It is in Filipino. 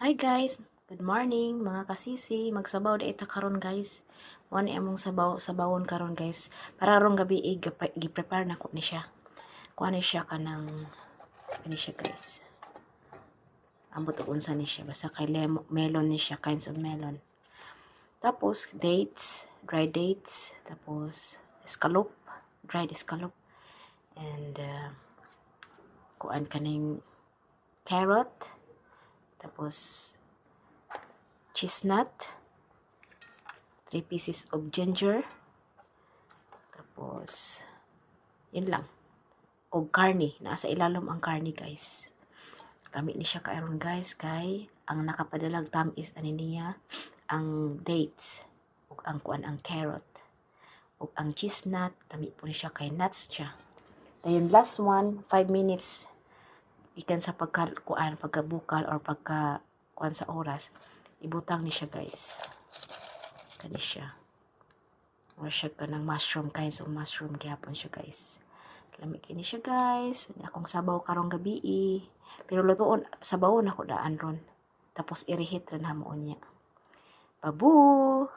Hi guys, good morning mga kasisi. Magsabaw da ita karon guys. Mo ni among sabawon karon guys. Para rong gabi gi-prepare na ko ni siya. Kuha ni siya kanang ni siya guys. Ambot og unsa ni siya basta kay melon ni siya, kinds of melon. Tapos dates, dry dates, tapos scallop, dried scallop, and kuan kaning carrot, tapos chestnut, 3 pieces of ginger, tapos yun lang. O carne, nasa ilalom ang carne guys. Gamit ni siya kaaron guys kay ang nakapadalag tamis ani niya ang dates ug ang kuan ang carrot ug ang chestnut gamit po ni siya kay nuts siya. Dayon last one 5 minutes ikan sa pagkabukal or pagka kuan sa oras ibutang ni siya guys. Kani siya. Or siya ka ng mushroom, kinds of mushroom gyapon siya guys. Lami kini siya guys. Akong sabaw karong gabi pero lutoon sabawon ako daan ron. Tapos i-reheat rin hamo niya. Babu!